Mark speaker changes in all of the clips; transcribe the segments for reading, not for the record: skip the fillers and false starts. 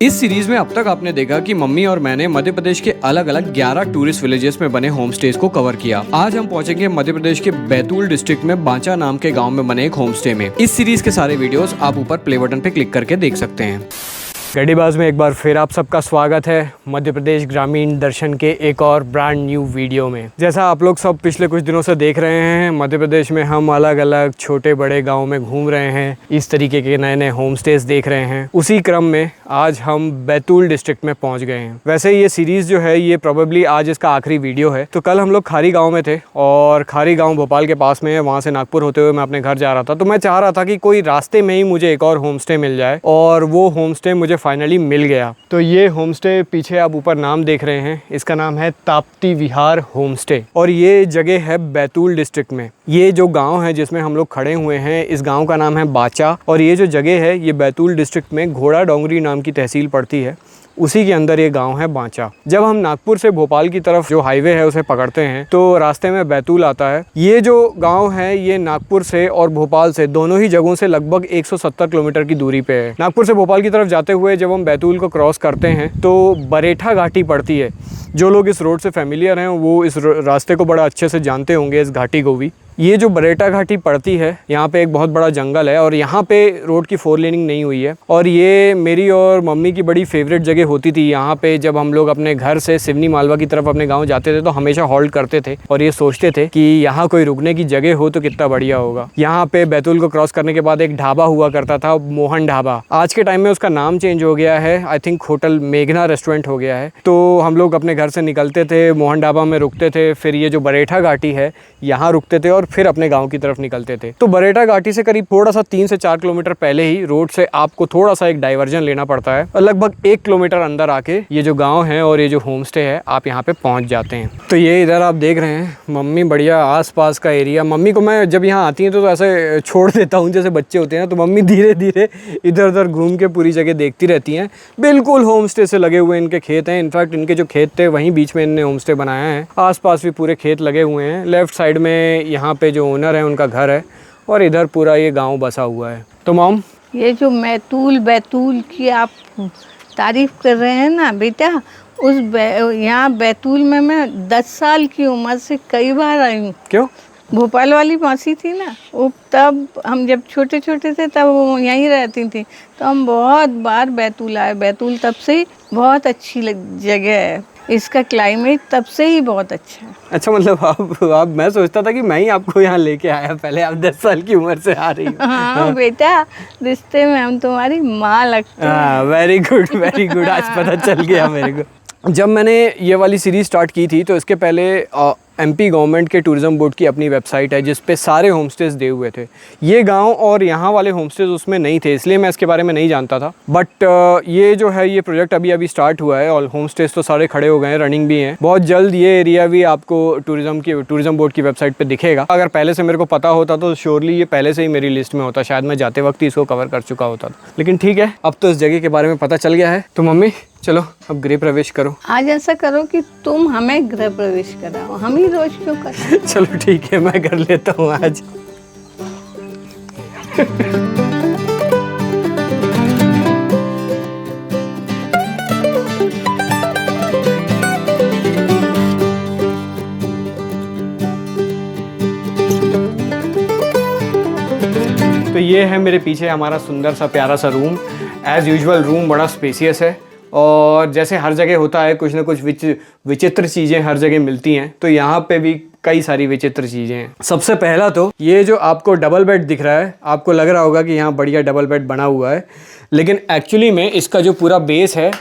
Speaker 1: इस सीरीज में अब तक आपने देखा कि मम्मी और मैंने मध्य प्रदेश के अलग अलग 11 टूरिस्ट विलेजेस में बने होम स्टेज को कवर किया। आज हम पहुंचेंगे मध्य प्रदेश के बैतूल डिस्ट्रिक्ट में बांचा नाम के गांव में बने एक होम स्टे में। इस सीरीज के सारे वीडियोस आप ऊपर प्ले बटन पे क्लिक करके देख सकते हैं। गढ़ीबाज में एक बार फिर आप सबका स्वागत है मध्य प्रदेश ग्रामीण दर्शन के एक और ब्रांड न्यू वीडियो में। जैसा आप लोग सब पिछले कुछ दिनों से देख रहे हैं, मध्य प्रदेश में हम अलग अलग छोटे बड़े गांव में घूम रहे हैं, इस तरीके के नए नए होम स्टेज देख रहे हैं। उसी क्रम में आज हम बैतूल डिस्ट्रिक्ट में पहुंच गए हैं। वैसे ये सीरीज़ जो है ये प्रोबेबली आज इसका आखिरी वीडियो है। तो कल हम लोग खारी गाँव में थे और खारी गाँव भोपाल के पास में है। वहाँ से नागपुर होते हुए मैं अपने घर जा रहा था, तो मैं चाह रहा था कि कोई रास्ते में ही मुझे एक और होम स्टे मिल जाए, और वो होम स्टे मुझे फाइनली मिल गया। तो ये होम स्टे पीछे आप ऊपर नाम देख रहे हैं, इसका नाम है ताप्ती विहार होम स्टे, और ये जगह है बैतूल डिस्ट्रिक्ट में। ये जो गांव है जिसमें हम लोग खड़े हुए हैं, इस गांव का नाम है बाचा, और ये जो जगह है ये बैतूल डिस्ट्रिक्ट में घोड़ा डोंगरी नाम की तहसील पड़ती है, उसी के अंदर ये गांव है बांचा। जब हम नागपुर से भोपाल की तरफ जो हाईवे है उसे पकड़ते हैं तो रास्ते में बैतूल आता है। ये जो गांव है ये नागपुर से और भोपाल से दोनों ही जगहों से लगभग 170 किलोमीटर की दूरी पे है। नागपुर से भोपाल की तरफ जाते हुए जब हम बैतूल को क्रॉस करते हैं तो बरेठा घाटी पड़ती है। जो लोग इस रोड से फेमिलियर हैं वो इस रास्ते को बड़ा अच्छे से जानते होंगे, इस घाटी को भी। ये जो बरेठा घाटी पड़ती है, यहाँ पे एक बहुत बड़ा जंगल है और यहाँ पे रोड की 4 लेनिंग नहीं हुई है, और ये मेरी और मम्मी की बड़ी फेवरेट जगह होती थी। यहाँ पे जब हम लोग अपने घर से सिवनी मालवा की तरफ अपने गांव जाते थे तो हमेशा हॉल्ट करते थे और ये सोचते थे कि यहाँ कोई रुकने की जगह हो तो कितना बढ़िया होगा। यहाँ पे बैतूल को क्रॉस करने के बाद एक ढाबा हुआ करता था, मोहन ढाबा। आज के टाइम में उसका नाम चेंज हो गया है, आई थिंक होटल मेघना रेस्टोरेंट हो गया है। तो हम लोग अपने घर से निकलते थे, मोहन ढाबा में रुकते थे, फिर ये जो बरेठा घाटी है यहाँ रुकते थे और फिर अपने गांव की तरफ निकलते थे। तो बरेठा घाटी से करीब थोड़ा सा 3 से 4 किलोमीटर पहले ही रोड से आपको थोड़ा सा एक डाइवर्जन लेना पड़ता है, और लगभग 1 किलोमीटर अंदर आके ये जो गांव है और ये जो होम स्टे है आप यहाँ पे पहुंच जाते हैं। तो ये इधर आप देख रहे हैं मम्मी बढ़िया आसपास का एरिया। मम्मी को मैं जब यहाँ आती है तो ऐसे छोड़ देता हूँ जैसे बच्चे होते हैं, तो मम्मी धीरे धीरे इधर उधर घूम के पूरी जगह देखती रहती हैं। बिल्कुल होम स्टे से लगे हुए इनके खेत हैं। इनफैक्ट इनके जो खेत थे वहीं बीच में इन्होंने होम स्टे बनाया है। आसपास भी पूरे खेत लगे हुए हैं। लेफ्ट साइड में यहाँ पे जो ओनर है उनका घर है, और इधर पूरा ये गांव बसा हुआ है। तो मॉम,
Speaker 2: ये जो बैतूल की आप तारीफ कर रहे हैं ना बेटा, यहाँ बैतूल में मैं 10 साल की उम्र से कई बार आई हूँ।
Speaker 1: क्यों?
Speaker 2: भोपाल वाली मासी थी ना, वो तब हम जब छोटे छोटे थे तब वो यहीं रहती थी, तो हम बहुत बार बैतूल आए। बैतूल तब से ही बहुत अच्छी जगह है, इसका क्लाइमेट तब से ही बहुत अच्छा है।
Speaker 1: अच्छा, मतलब आप मैं सोचता था कि मैं ही आपको यहाँ लेके आया, पहले आप 10 साल की उम्र से आ रही हो।
Speaker 2: हाँ बेटा, रिश्ते में हम तुम्हारी माँ लगते हैं।
Speaker 1: वेरी गुड वेरी गुड, आज पता चल गया मेरे को। जब मैंने ये वाली सीरीज़ स्टार्ट की थी तो इसके पहले एमपी गवर्नमेंट के टूरिज़्म बोर्ड की अपनी वेबसाइट है जिस पे सारे होम स्टेज दिए हुए थे। ये गांव और यहाँ वाले होम स्टेज उसमें नहीं थे, इसलिए मैं इसके बारे में नहीं जानता था। बट ये जो है ये प्रोजेक्ट अभी स्टार्ट हुआ है और होम स्टेज तो सारे खड़े हो गए हैं, रनिंग भी हैं। बहुत जल्द ये एरिया भी आपको टूरिज़्म बोर्ड की वेबसाइट पर दिखेगा। अगर पहले से मेरे को पता होता तो श्योरली ये पहले से ही मेरी लिस्ट में होता, शायद मैं जाते वक्त ही इसको कवर कर चुका होता। लेकिन ठीक है, अब तो इस जगह के बारे में पता चल गया है। तो मम्मी चलो अब गृह प्रवेश करो।
Speaker 2: आज ऐसा करो कि तुम हमें गृह प्रवेश कराओ, हम ही रोज क्यों करें।
Speaker 1: चलो ठीक है, मैं कर लेता हूँ आज। तो ये है मेरे पीछे हमारा सुंदर सा प्यारा सा रूम। एज़ यूजुअल रूम बड़ा स्पेसियस है, और जैसे हर जगह होता है कुछ ना कुछ विचित्र चीज़ें हर जगह मिलती हैं, तो यहाँ पे भी कई सारी विचित्र चीज़ें हैं। सबसे पहला तो ये जो आपको डबल बेड दिख रहा है, आपको लग रहा होगा कि यहाँ बढ़िया डबल बेड बना हुआ है, लेकिन एक्चुअली में इसका जो पूरा बेस है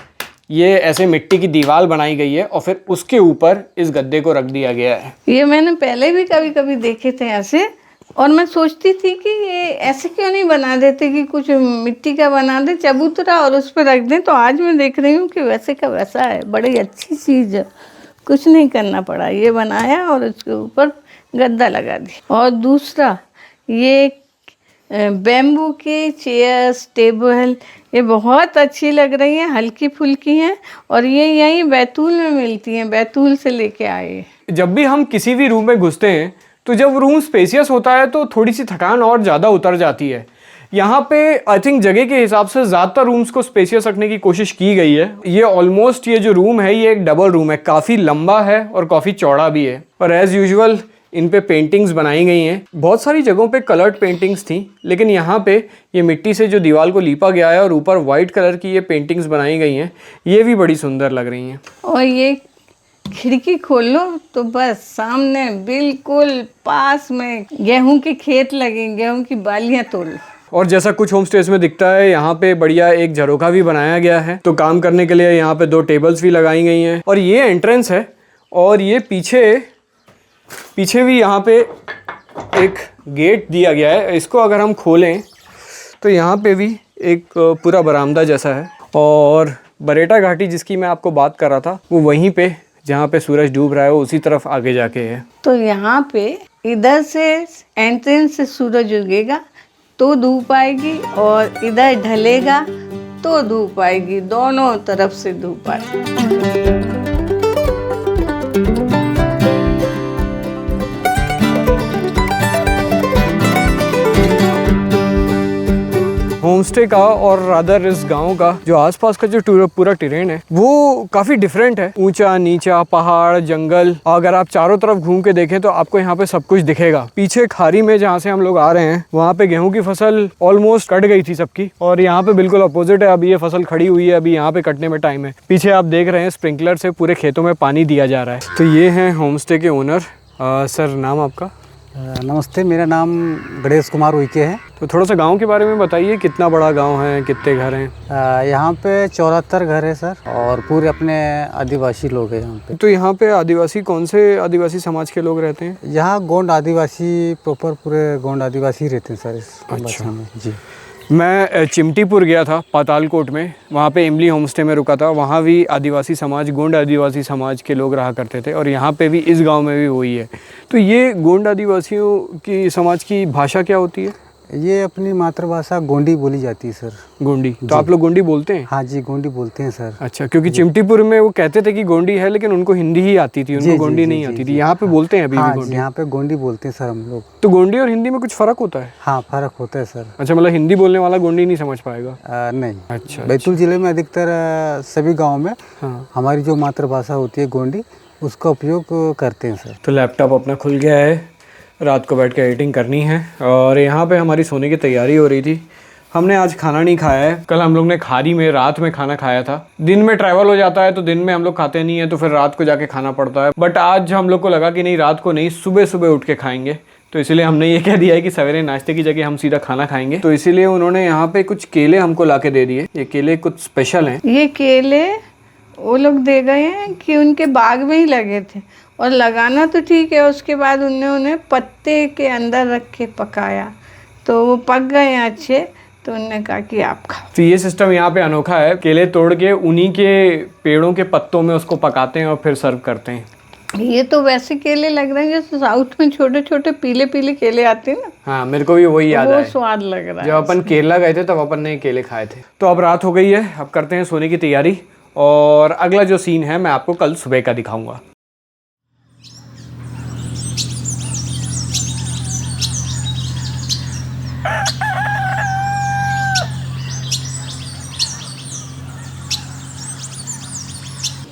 Speaker 1: ये ऐसे मिट्टी की दीवार बनाई गई है और फिर उसके ऊपर इस गद्दे को रख दिया गया है।
Speaker 2: ये मैंने पहले भी कभी कभी देखे थे ऐसे, और मैं सोचती थी कि ये ऐसे क्यों नहीं बना देते कि कुछ मिट्टी का बना दे चबूतरा और उस पर रख दें। तो आज मैं देख रही हूँ कि वैसे का वैसा है, बड़ी अच्छी चीज़ है, कुछ नहीं करना पड़ा, ये बनाया और उसके ऊपर गद्दा लगा दिया। और दूसरा ये बैम्बू के चेयर्स टेबल, ये बहुत अच्छी लग रही हैं, हल्की फुल्की हैं, और ये यहीं बैतूल में मिलती हैं, बैतूल से लेके आए।
Speaker 1: जब भी हम किसी भी रूम में घुसते हैं तो जब रूम स्पेसियस होता है तो थोड़ी सी थकान और ज़्यादा उतर जाती है। यहाँ पे आई थिंक जगह के हिसाब से ज़्यादातर रूम्स को स्पेशियस रखने की कोशिश की गई है। ये ऑलमोस्ट ये जो रूम है ये एक डबल रूम है, काफ़ी लंबा है और काफ़ी चौड़ा भी है। और एज़ यूजुअल इन पे पेंटिंग्स बनाई गई हैं। बहुत सारी जगहों पे कलर्ड पेंटिंग्स थी, लेकिन यहाँ पे ये मिट्टी से जो दीवार को लीपा गया है और ऊपर वाइट कलर की ये पेंटिंग्स बनाई गई हैं, ये भी बड़ी सुंदर लग रही हैं।
Speaker 2: और ये खिड़की खोल लो तो बस सामने बिल्कुल पास में गेहूं के खेत लगे, गेहूं की बालियां तोड़ लो।
Speaker 1: और जैसा कुछ होम स्टेज में दिखता है, यहाँ पे बढ़िया एक झरोखा भी बनाया गया है, तो काम करने के लिए यहाँ पे 2 टेबल्स भी लगाई गई हैं। और ये एंट्रेंस है और ये पीछे भी यहाँ पे एक गेट दिया गया है। इसको अगर हम खोलें तो यहाँ पे भी एक पूरा बरामदा जैसा है। और बरेटा घाटी जिसकी मैं आपको बात कर रहा था, वो वहीं पे जहाँ पे सूरज डूब रहा है वो उसी तरफ आगे जाके है।
Speaker 2: तो यहाँ पे इधर से एंट्रेंस से सूरज उगेगा तो धूप आएगी और इधर ढलेगा तो धूप आएगी, दोनों तरफ से धूप आएगी।
Speaker 1: होमस्टे का और रादर इस गांव का जो आसपास का जो पूरा टेरेन है वो काफ़ी डिफरेंट है। ऊंचा नीचा, पहाड़, जंगल। अगर आप चारों तरफ घूम के देखें तो आपको यहाँ पे सब कुछ दिखेगा। पीछे खारी में जहाँ से हम लोग आ रहे हैं वहाँ पे गेहूं की फसल ऑलमोस्ट कट गई थी सबकी, और यहाँ पे बिल्कुल अपोजिट है। अभी ये फसल खड़ी हुई है, अभी यहाँ पे कटने में टाइम है। पीछे आप देख रहे हैं स्प्रिंकलर से पूरे खेतों में पानी दिया जा रहा है। तो ये हैं होमस्टे के ओनर। सर, नाम आपका?
Speaker 3: नमस्ते, मेरा नाम गणेश कुमार उइके है।
Speaker 1: तो थोड़ा सा गांव के बारे में बताइए, कितना बड़ा गांव है, कितने घर हैं?
Speaker 3: यहाँ पे 74 घर है सर, और पूरे अपने आदिवासी लोग हैं यहाँ पे।
Speaker 1: तो यहाँ पे आदिवासी, कौन से आदिवासी समाज के लोग रहते हैं?
Speaker 3: यहाँ गोंड आदिवासी, प्रॉपर पूरे गोंड आदिवासी रहते हैं सर इस
Speaker 1: अच्छा
Speaker 3: में जी।
Speaker 1: मैं चिमटीपुर गया था, पातालकोट में, वहाँ पे इमली होमस्टे में रुका था। वहाँ भी आदिवासी समाज, गोंड आदिवासी समाज के लोग रहा करते थे, और यहाँ पे भी इस गांव में भी वही है। तो ये गोंड आदिवासियों की समाज की भाषा क्या होती है?
Speaker 3: ये अपनी मातृभाषा गोंडी बोली जाती है सर।
Speaker 1: गोंडी? तो आप लोग गोंडी बोलते हैं?
Speaker 3: हाँ जी, गोंडी बोलते हैं सर।
Speaker 1: अच्छा, क्योंकि चिमटीपुर में वो कहते थे कि गोंडी है, लेकिन उनको हिंदी ही आती थी, उनको गोंडी नहीं आती थी। यहाँ पे बोलते हैं अभी भी गोंडी?
Speaker 3: यहाँ पे गोंडी बोलते हैं सर हम लोग।
Speaker 1: तो गोंडी और हिंदी में कुछ फ़र्क होता है?
Speaker 3: हाँ, फ़र्क होता है सर।
Speaker 1: अच्छा, मतलब हिंदी बोलने वाला गोंडी नहीं समझ पाएगा?
Speaker 3: नहीं।
Speaker 1: अच्छा।
Speaker 3: बैतूल जिले में अधिकतर सभी गाँव में
Speaker 1: हाँ,
Speaker 3: हमारी जो मातृभाषा होती है गोंडी, उसका उपयोग करते हैं सर।
Speaker 1: तो लैपटॉप अपना खुल गया है, रात को बैठ के एडिटिंग करनी है। और यहाँ पे हमारी सोने की तैयारी हो रही थी। हमने आज खाना नहीं खाया है। कल हम लोग ने खारी में रात में खाना खाया था। दिन में ट्रैवल हो जाता है तो दिन में हम लोग खाते नहीं है, तो फिर रात को जाके खाना पड़ता है। बट आज हम लोग को लगा कि नहीं, रात को नहीं, सुबह सुबह उठ के खाएंगे। तो इसीलिए हमने ये कह दिया है कि सवेरे नाश्ते की जगह हम सीधा खाना खाएंगे। तो इसीलिए उन्होंने यहाँ पे कुछ केले हमको ला के दे दिए। ये केले कुछ स्पेशल हैं।
Speaker 2: ये केले वो लोग दे गए हैं कि उनके बाग में ही लगे थे, और लगाना तो ठीक है। उसके बाद उन्हें पत्ते के अंदर रख के पकाया तो वो पक गए हैं अच्छे, तो उन्होंने कहा कि आप खाओ।
Speaker 1: तो ये सिस्टम यहाँ पे अनोखा है। केले तोड़ के उन्हीं के पेड़ों के पत्तों में उसको पकाते हैं और फिर सर्व करते हैं।
Speaker 2: ये तो वैसे केले लग रहे हैं जैसे साउथ में छोटे छोटे पीले पीले केले आते हैं ना।
Speaker 1: हाँ, मेरे को भी वही याद
Speaker 2: वो
Speaker 1: आया।
Speaker 2: स्वाद लग रहा है।
Speaker 1: जब अपन केरला गए थे तब अपन ने केले खाए थे। तो अब रात हो गई है, अब करते हैं सोने की तैयारी, और अगला जो सीन है मैं आपको कल सुबह का दिखाऊंगा।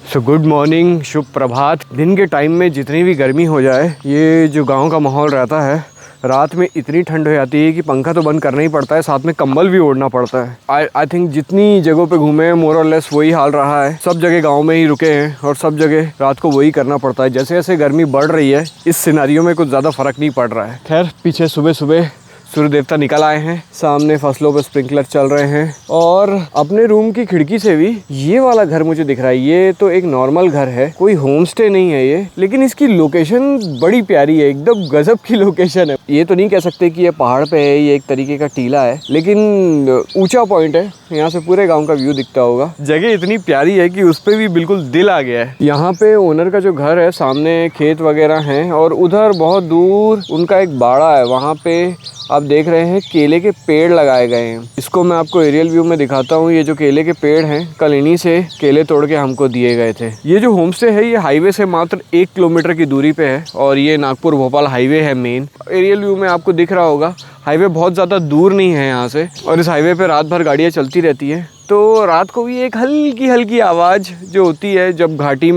Speaker 1: सो गुड मॉर्निंग, शुभ प्रभात। दिन के टाइम में जितनी भी गर्मी हो जाए, ये जो गांव का माहौल रहता है, रात में इतनी ठंड हो जाती है कि पंखा तो बंद करना ही पड़ता है, साथ में कंबल भी ओढ़ना पड़ता है। आई थिंक जितनी जगहों पे घूमे मोर और लेस वही हाल रहा है। सब जगह गांव में ही रुके हैं और सब जगह रात को वही करना पड़ता है। जैसे जैसे गर्मी बढ़ रही है, इस सिनेरियो में कुछ ज़्यादा फर्क नहीं पड़ रहा है। खैर, पीछे सुबह सुबह सूर्य देवता निकल आए हैं, सामने फसलों पर स्प्रिंकलर चल रहे हैं, और अपने रूम की खिड़की से भी ये वाला घर मुझे दिख रहा है। ये तो एक नॉर्मल घर है, कोई होम स्टे नहीं है ये, लेकिन इसकी लोकेशन बड़ी प्यारी है, एकदम गजब की लोकेशन है। ये तो नहीं कह सकते कि ये पहाड़ पे है, ये एक तरीके का टीला है, लेकिन ऊंचा पॉइंट है, यहाँ से पूरे गाँव का व्यू दिखता होगा। जगह इतनी प्यारी है कि उस पर भी बिल्कुल दिल आ गया है। यहाँ पे ओनर का जो घर है, सामने खेत वगैरह हैं, और उधर बहुत दूर उनका एक बाड़ा है, वहाँ पे आप देख रहे हैं केले के पेड़ लगाए गए हैं। इसको मैं आपको एरियल व्यू में दिखाता हूँ। ये जो केले के पेड़ हैं, कल इन्हीं से केले तोड़ के हमको दिए गए थे। ये जो होमस्टे है, ये हाईवे से मात्र 1 किलोमीटर की दूरी पे है, और ये नागपुर भोपाल हाईवे है मेन। एरियल व्यू में आपको दिख रहा होगा, हाईवे बहुत ज़्यादा दूर नहीं है यहाँ से, और इस हाईवे पे रात भर गाड़ियाँ चलती रहती है। तो रात को भी एक हल्की हल्की आवाज़ जो होती है, जब घाटी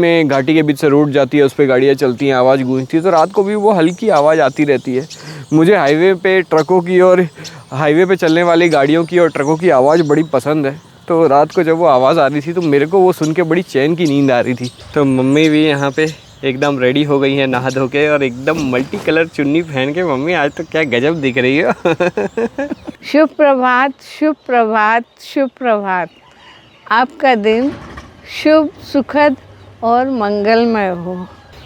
Speaker 1: के बीच से रोड जाती है, उस पर गाड़ियाँ चलती हैं, आवाज़ गूंजती है, तो रात को भी वो हल्की आवाज़ आती रहती है। मुझे हाईवे पे ट्रकों की और हाईवे पे चलने वाली गाड़ियों की और ट्रकों की आवाज़ बड़ी पसंद है। तो रात को जब वो आवाज़ आ रही थी तो मेरे को वो सुन के बड़ी चैन की नींद आ रही थी। तो मम्मी भी यहाँ पे एकदम रेडी हो गई है नहा धो के, और एकदम मल्टी कलर चुन्नी पहन के। मम्मी आज तो क्या गजब दिख रही हो।
Speaker 2: शुभ प्रभात, शुभ प्रभात, शुभ प्रभात। आपका दिन शुभ, सुखद और मंगलमय हो।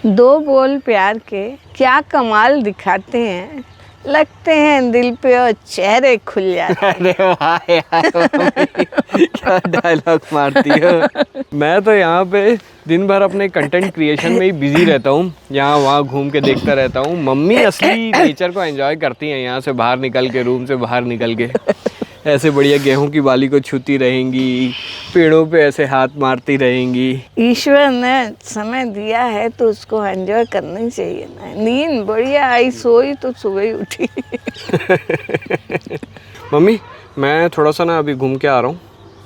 Speaker 2: 2 बोल प्यार के क्या कमाल दिखाते हैं, लगते हैं दिल पे और चेहरे खुल जाते हैं।
Speaker 1: अरे वाह यार मम्मी, क्या डायलॉग मारती हो। मैं तो यहाँ पे दिन भर अपने कंटेंट क्रिएशन में ही बिजी रहता हूँ, यहाँ वहाँ घूम के देखता रहता हूँ। मम्मी असली नेचर को एंजॉय करती हैं, यहाँ से बाहर निकल के, रूम से बाहर निकल के ऐसे बढ़िया गेहूं की बाली को छूती रहेंगी, पेड़ों पे ऐसे हाथ मारती रहेंगी।
Speaker 2: ईश्वर ने समय दिया है तो उसको एंजॉय करना ही चाहिए ना। नींद बढ़िया आई, सोई तो सुबह ही उठी।
Speaker 1: मम्मी मैं थोड़ा सा ना अभी घूम के आ रहा हूँ,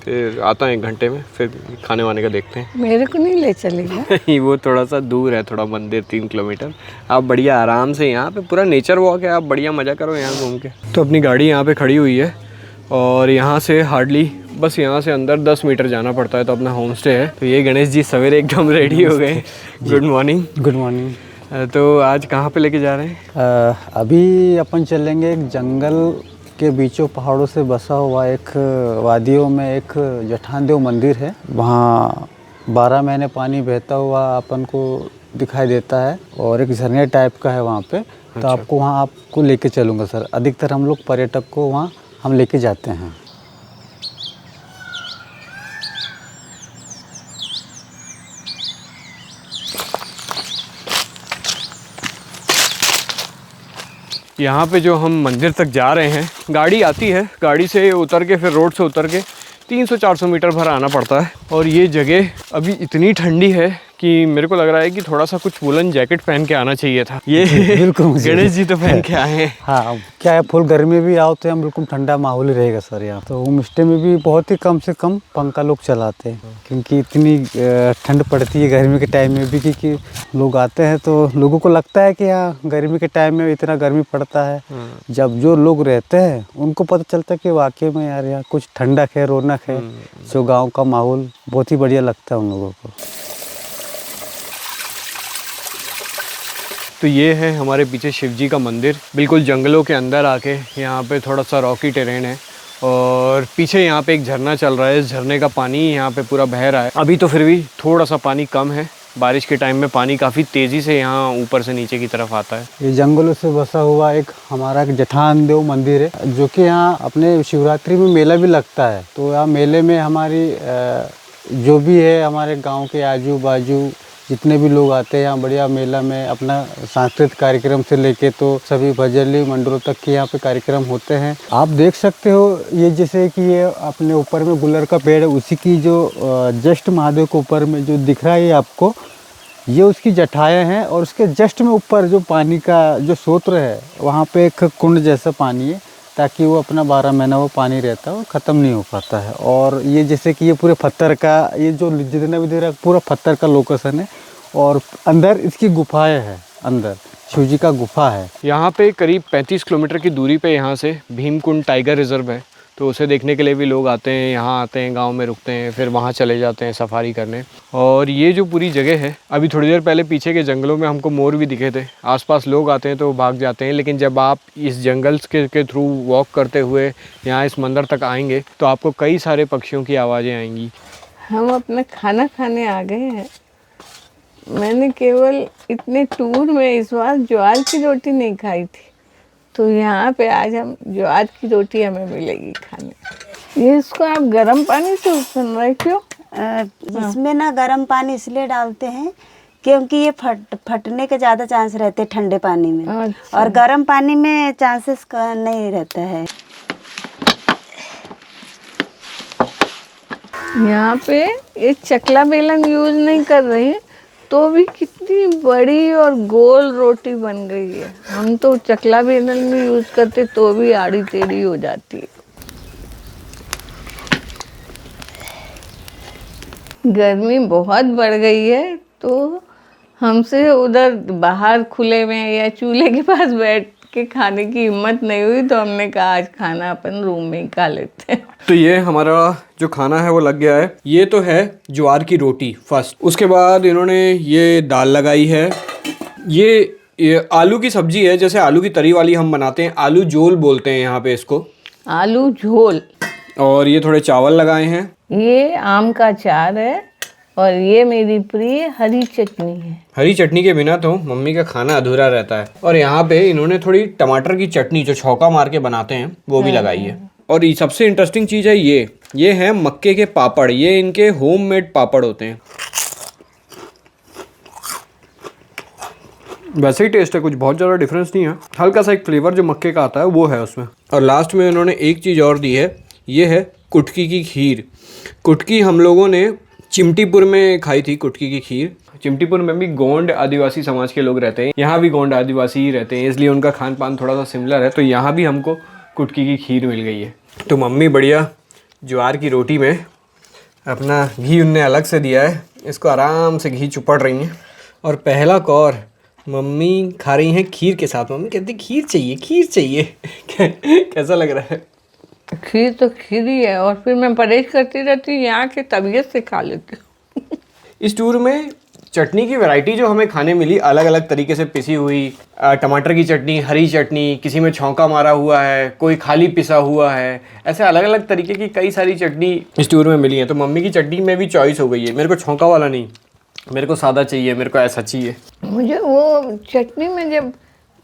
Speaker 1: फिर आता हूँ 1 घंटे में, फिर खाने वाने का देखते हैं।
Speaker 2: मेरे को नहीं ले चलेगा?
Speaker 1: वो थोड़ा सा दूर है, थोड़ा मंदिर 3 किलोमीटर। आप बढ़िया आराम से, यहाँ पे पूरा नेचर वॉक है, आप बढ़िया मज़ा करो यहाँ घूम के। तो अपनी गाड़ी यहाँ पे खड़ी हुई है और यहाँ से हार्डली बस यहाँ से अंदर 10 मीटर जाना पड़ता है तो अपना होम स्टे है। तो ये गणेश जी सवेरे एकदम रेडी हो गए। Good morning.
Speaker 3: Good morning.
Speaker 1: तो आज कहाँ पे लेके जा रहे हैं?
Speaker 3: अभी अपन चलेंगे एक जंगल के बीचों पहाड़ों से बसा हुआ एक वादियों में एक जठान देव मंदिर है। वहाँ 12 महीने पानी बहता हुआ अपन को दिखाई देता है और एक झरने टाइप का है वहाँ पे। तो आपको वहाँ आपको लेके चलूँगा सर। अधिकतर हम लोग पर्यटक को वहाँ हम लेके जाते हैं।
Speaker 1: यहाँ पे जो हम मंदिर तक जा रहे हैं, गाड़ी आती है, गाड़ी से उतर के फिर रोड से उतर के 300-400 मीटर भर आना पड़ता है। और ये जगह अभी इतनी ठंडी है कि मेरे को लग रहा है कि थोड़ा सा कुछ वुलन जैकेट पहन के आना चाहिए था। ये
Speaker 3: बिल्कुल
Speaker 1: गणेश जी तो पहन के आए हैं।
Speaker 3: हाँ, क्या है, फुल गर्मी भी आओ तो हम बिल्कुल ठंडा माहौल ही रहेगा सर। यहाँ तो होम स्टे में भी बहुत ही कम से कम पंखा लोग चलाते हैं, क्योंकि इतनी ठंड पड़ती है गर्मी के टाइम में भी। क्योंकि लोग आते हैं तो लोगों को लगता है कि यहाँ गर्मी के टाइम में इतना गर्मी पड़ता है। जब जो लोग रहते हैं उनको पता चलता है कि वाकई में यार यहाँ कुछ ठंडक है, रौनक है। जो गाँव का माहौल बहुत ही बढ़िया लगता है उन लोगों को।
Speaker 1: तो ये है हमारे पीछे शिव जी का मंदिर, बिल्कुल जंगलों के अंदर आके। यहाँ पे थोड़ा सा रॉकी टेरेन है और पीछे यहाँ पे एक झरना चल रहा है। इस झरने का पानी यहाँ पे पूरा बह रहा है। अभी तो फिर भी थोड़ा सा पानी कम है, बारिश के टाइम में पानी काफ़ी तेज़ी से यहाँ ऊपर से नीचे की तरफ आता है।
Speaker 3: ये जंगलों से बसा हुआ एक हमारा एक जठान देव मंदिर है, जो कि यहाँ अपने शिवरात्रि में मेला भी लगता है। तो यहाँ मेले में हमारी जो भी है हमारे गांव के आजू बाजू जितने भी लोग आते हैं यहाँ बढ़िया मेला में अपना सांस्कृतिक कार्यक्रम से लेके तो सभी भजनी मंडलों तक के यहाँ पे कार्यक्रम होते हैं। आप देख सकते हो ये जैसे कि ये अपने ऊपर में गुलर का पेड़ है, उसी की जो जस्ट महादेव के ऊपर में जो दिख रहा है आपको, ये उसकी जटाएं हैं। और उसके जस्ट में ऊपर जो पानी का जो स्रोत है वहाँ पे एक कुंड जैसा पानी है, ताकि वो अपना 12 महीना वो पानी रहता है और ख़त्म नहीं हो पाता है। और ये जैसे कि ये पूरे पत्थर का, ये जो जितना भी दे रहा है पूरा पत्थर का लोकेशन है और अंदर इसकी गुफाएं हैं, अंदर शिव जी का गुफा है।
Speaker 1: यहाँ पे करीब 35 किलोमीटर की दूरी पे यहाँ से भीमकुंड टाइगर रिजर्व है, तो उसे देखने के लिए भी लोग आते हैं। यहाँ आते हैं, गांव में रुकते हैं, फिर वहाँ चले जाते हैं सफारी करने। और ये जो पूरी जगह है, अभी थोड़ी देर पहले पीछे के जंगलों में हमको मोर भी दिखे थे। आसपास लोग आते हैं तो वो भाग जाते हैं, लेकिन जब आप इस जंगल के थ्रू वॉक करते हुए यहाँ इस मंदिर तक आएंगे तो आपको कई सारे पक्षियों की आवाज़ें आएंगी।
Speaker 2: हम अपना खाना खाने आ गए हैं। मैंने केवल इतने टूर में इस बार ज्वार की रोटी नहीं खाई थी, तो यहाँ पे आज हम ज्वार की रोटी हमें मिलेगी खाने। ये इसको आप गर्म पानी से उसन रहे क्यों?
Speaker 4: इसमें ना गर्म पानी इसलिए डालते हैं क्योंकि ये फटने के ज़्यादा चांस रहते हैं ठंडे पानी में।
Speaker 2: अच्छा।
Speaker 4: और गर्म पानी में चांसेस नहीं रहता है।
Speaker 2: यहाँ पे एक चकला बेलन यूज नहीं कर रही है तो भी कितनी कितनी बड़ी और गोल रोटी बन गई है। हम तो चकला बेलन में यूज करते तो भी आड़ी टेढ़ी हो जाती है। गर्मी बहुत बढ़ गई है तो हमसे उधर बाहर खुले में या चूल्हे के पास बैठ के खाने की हिम्मत नहीं हुई, तो हमने कहा आज खाना अपन रूम में ही खा लेते हैं।
Speaker 1: तो ये हमारा जो खाना है वो लग गया है। ये तो है ज्वार की रोटी फर्स्ट, उसके बाद इन्होंने ये दाल लगाई है। ये आलू की सब्जी है, जैसे आलू की तरी वाली हम बनाते हैं, आलू झोल बोलते हैं यहाँ पे इसको,
Speaker 2: आलू झोल।
Speaker 1: और ये थोड़े चावल लगाए हैं।
Speaker 2: ये आम का अचार है और ये मेरी प्रिय हरी चटनी है।
Speaker 1: हरी चटनी के बिना तो मम्मी का खाना अधूरा रहता है। और यहाँ पे इन्होंने थोड़ी टमाटर की चटनी जो छौंका मार के बनाते हैं वो भी लगाई है। और ये सबसे इंटरेस्टिंग चीज़ है ये है मक्के के पापड़। ये इनके होममेड पापड़ होते हैं। वैसे ही टेस्ट है, कुछ बहुत ज़्यादा डिफरेंस नहीं है। हल्का सा एक फ्लेवर जो मक्के का आता है वो है उसमें। और लास्ट में उन्होंने एक चीज़ और दी है, ये है कुटकी की खीर। कुटकी हम लोगों ने चिमटीपुर में खाई थी कुटकी की खीर। चिमटीपुर में भी गोंड आदिवासी समाज के लोग रहते हैं, यहाँ भी गोंड आदिवासी ही रहते हैं, इसलिए उनका खान पान थोड़ा सा सिमिलर है। तो यहाँ भी हमको कुटकी की खीर मिल गई है। तो मम्मी बढ़िया ज्वार की रोटी में अपना घी उनने अलग से दिया है, इसको आराम से घी चुपड़ रही हैं। और पहला कौर मम्मी खा रही हैं खीर के साथ। मम्मी कहती खीर चाहिए, खीर चाहिए। कैसा लग रहा है?
Speaker 2: खीर तो खीर ही है, और फिर मैं परहेज करती रहती हूँ, यहाँ के तबीयत से खा लेती हूँ।
Speaker 1: इस टूर में चटनी की वैरायटी जो हमें खाने मिली अलग अलग तरीके से पिसी हुई, टमाटर की चटनी, हरी चटनी, किसी में छौंका मारा हुआ है, कोई खाली पिसा हुआ है, ऐसे अलग अलग तरीके की कई सारी चटनी इस टूर में मिली है। तो मम्मी की चटनी में भी चॉइस हो गई है, मेरे को छौंका वाला नहीं, मेरे को सादा चाहिए, मेरे को ऐसा चाहिए।
Speaker 2: मुझे वो चटनी में जब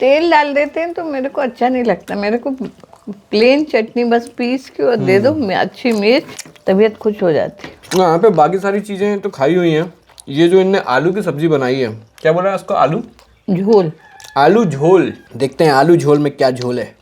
Speaker 2: तेल डाल देते हैं तो मेरे को अच्छा नहीं लगता। मेरे को प्लेन चटनी बस पीस के और दे दो, अच्छी मिर्च, तबीयत खुश हो जाती है।
Speaker 1: यहाँ पे बाकी सारी चीज़ें तो खाई हुई हैं। ये जो इनने आलू की सब्जी बनाई है, क्या बोला है उसको? आलू
Speaker 2: झोल।
Speaker 1: आलू झोल। देखते हैं आलू झोल में क्या झोल है।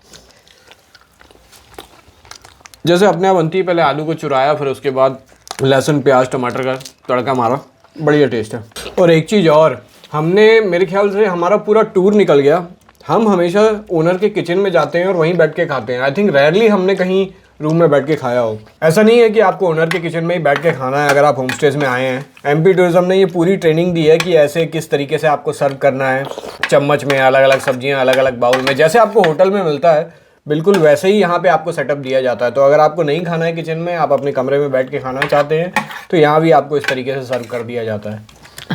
Speaker 1: जैसे अपने यहाँ बनती है, पहले आलू को चुराया, फिर उसके बाद लहसुन प्याज टमाटर का तड़का मारा, बढ़िया टेस्ट है। और एक चीज़ और, हमने मेरे ख्याल से हमारा पूरा टूर निकल गया, हम हमेशा ओनर के किचन में जाते हैं और वहीं बैठ के खाते हैं। आई थिंक रेयरली हमने कहीं रूम में बैठ के खाया हो। ऐसा नहीं है कि आपको ओनर के किचन में ही बैठ के खाना है अगर आप होम स्टेज में आए हैं। एमपी टूरिज्म ने ये पूरी ट्रेनिंग दी है कि ऐसे किस तरीके से आपको सर्व करना है, चम्मच में अलग अलग सब्जियां अलग अलग बाउल में, जैसे आपको होटल में मिलता है बिल्कुल वैसे ही यहाँ पे आपको सेटअप दिया जाता है। तो अगर आपको नहीं खाना है किचन में, आप अपने कमरे में बैठ के खाना चाहते हैं, तो यहाँ भी आपको इस तरीके से सर्व कर दिया जाता है।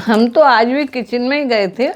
Speaker 2: हम तो आज भी किचन में ही गए थे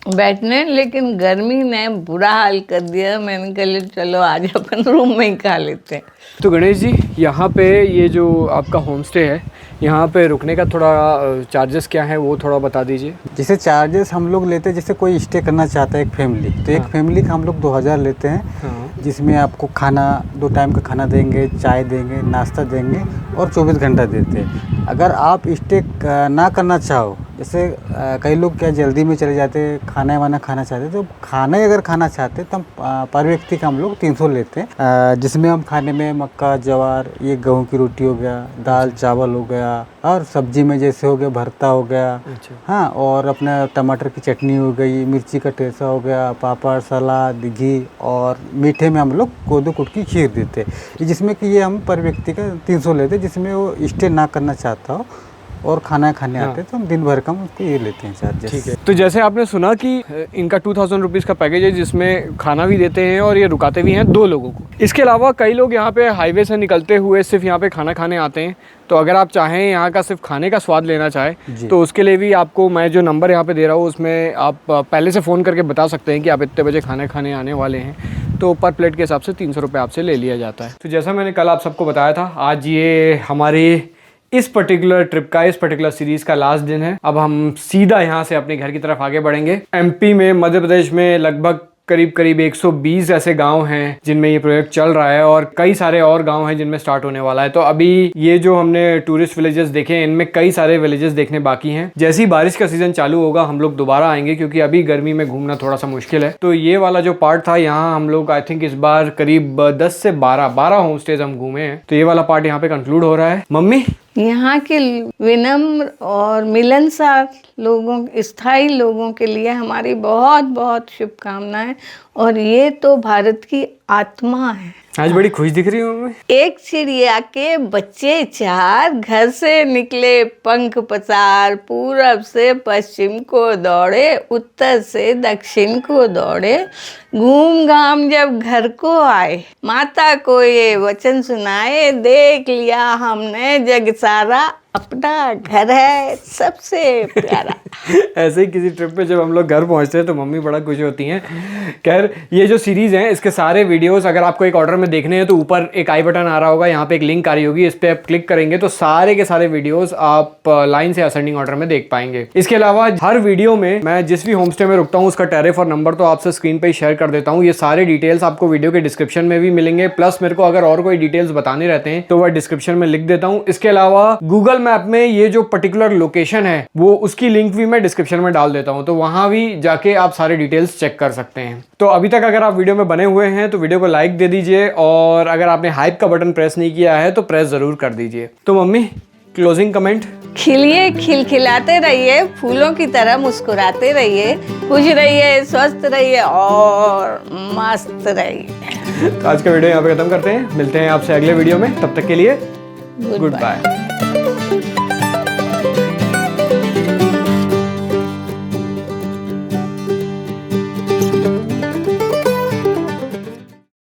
Speaker 2: बैठने, लेकिन गर्मी ने बुरा हाल कर दिया। मैंने कहा चलो आज अपन रूम में ही खा लेते हैं।
Speaker 1: तो गणेश जी, यहाँ पे ये जो आपका होम स्टे है, यहाँ पे रुकने का थोड़ा चार्जेस क्या है वो थोड़ा बता दीजिए।
Speaker 3: जैसे चार्जेस हम लोग लेते हैं, जैसे कोई स्टे करना चाहता है एक फैमिली, तो एक फैमिली का हम लोग 2000 लेते हैं, जिसमें आपको खाना 2 टाइम का खाना देंगे, चाय देंगे, नाश्ता देंगे और 24 घंटा देते हैं। अगर आप स्टे ना करना चाहो, जैसे कई लोग क्या जल्दी में चले जाते हैं, खाना वाना खाना चाहते हैं, तो खाना ही अगर खाना चाहते हैं तो हम पर व्यक्ति का हम लोग 300 लेते हैं, जिसमें हम खाने में मक्का ज्वार, ये गेहूँ की रोटी हो गया, दाल चावल हो गया, और सब्जी में जैसे हो गया भरता हो गया, हाँ, और अपना टमाटर की चटनी हो गई, मिर्ची का ठेसा हो गया, पापड़, सलाद, घी, और मीठे में हम लोग कोदो कुट की खीर देते हैं, जिसमें कि ये हम पर व्यक्ति का 300 लेते हैं, जिसमें वो स्टे ना करना चाहता हो और खाना खाने आते हैं तो हम दिन भर का उसको ये लेते हैं चार्जेस।
Speaker 1: ठीक है। तो जैसे आपने सुना कि इनका 2000 रुपीज़ का पैकेज है, जिसमें खाना भी देते हैं और ये रुकाते भी हैं 2 लोगों को। इसके अलावा कई लोग यहाँ पे हाईवे से निकलते हुए सिर्फ यहाँ पे खाना खाने आते हैं, तो अगर आप चाहें यहाँ का सिर्फ खाने का स्वाद लेना चाहें तो उसके लिए भी आपको मैं जो नंबर यहाँ पे दे रहा हूँ उसमें आप पहले से फ़ोन करके बता सकते हैं कि आप इतने बजे खाना खाने आने वाले हैं, तो पर प्लेट के हिसाब से 300 रुपये आपसे ले लिया जाता है। तो जैसा मैंने कल आप सबको बताया था, आज ये हमारे इस पर्टिकुलर ट्रिप का, इस पर्टिकुलर सीरीज़ का लास्ट दिन है। अब हम सीधा यहाँ से अपने घर की तरफ आगे बढ़ेंगे। एमपी में, मध्य प्रदेश में लगभग करीब 120 ऐसे गांव हैं जिनमें ये प्रोजेक्ट चल रहा है, और कई सारे और गांव हैं जिनमें स्टार्ट होने वाला है। तो अभी ये जो हमने टूरिस्ट विलेजेस देखे हैं, इनमें कई सारे विलेजेस देखने बाकी हैं। जैसे ही बारिश का सीजन चालू होगा हम लोग दोबारा आएंगे, क्योंकि अभी गर्मी में घूमना थोड़ा सा मुश्किल है। तो ये वाला जो पार्ट था, यहाँ हम लोग आई थिंक इस बार करीब 10 से 12 होम स्टेज हम घूमे हैं। तो ये वाला पार्ट यहाँ पे कंक्लूड हो रहा है। मम्मी
Speaker 2: यहाँ के विनम्र और मिलनसार लोगों, स्थायी लोगों के लिए हमारी बहुत बहुत शुभकामनाएं। और ये तो भारत की आत्मा है।
Speaker 1: आज बड़ी खुश दिख रही हूँ मैं।
Speaker 2: एक चिड़िया के बच्चे चार, घर से निकले पंख पसार, पूरब से पश्चिम को दौड़े, उत्तर से दक्षिण को दौड़े, घूम घाम जब घर को आए, माता को ये वचन सुनाए, देख लिया हमने जग सारा, अपना घर है सबसे प्यारा।
Speaker 1: ऐसे ही किसी ट्रिप पे जब हम लोग घर पहुंचते हैं तो मम्मी बड़ा खुश होती हैं। खैर, ये जो सीरीज़ है इसके सारे वीडियोस अगर आपको एक ऑर्डर में देखने हैं तो ऊपर एक आई बटन आ रहा होगा, यहाँ पे एक लिंक आ रही होगी, इस पर आप क्लिक करेंगे तो सारे के सारे वीडियोस आप लाइन से असेंडिंग ऑर्डर में देख पाएंगे। इसके अलावा हर वीडियो में मैं जिस भी होम स्टे में रुकता हूँ उसका टैरिफ और नंबर तो आपसे स्क्रीन पर ही शेयर कर देता हूँ। ये सारे डिटेल्स आपको वीडियो के डिस्क्रिप्शन में भी मिलेंगे, प्लस मेरे को अगर और कोई डिटेल्स बताने रहते हैं तो वह डिस्क्रिप्शन में लिख देता हूँ। इसके अलावा गूगल मैप में ये जो पर्टिकुलर लोकेशन है वो उसकी लिंक भी मैं डिस्क्रिप्शन में डाल देता हूं, तो वहां भी जाके आप सारे डिटेल्स चेक कर सकते हैं। तो अभी तक अगर आप वीडियो में बने हुए हैं तो वीडियो को लाइक दे दीजिए, और अगर आपने हाइप का बटन प्रेस नहीं किया है तो प्रेस जरूर कर दीजिए। तो मम्मी, क्लोजिंग कमेंट।
Speaker 2: खिलिए, खिलखिलाते रहिए, फूलों की तरह मुस्कुराते रहिए, खुश रहिए, स्वस्थ रहिए और मस्त रहिए।
Speaker 1: आज का वीडियो यहाँ पे खत्म करते हैं, मिलते हैं आपसे अगले वीडियो में, तब तक के लिए गुड बाय।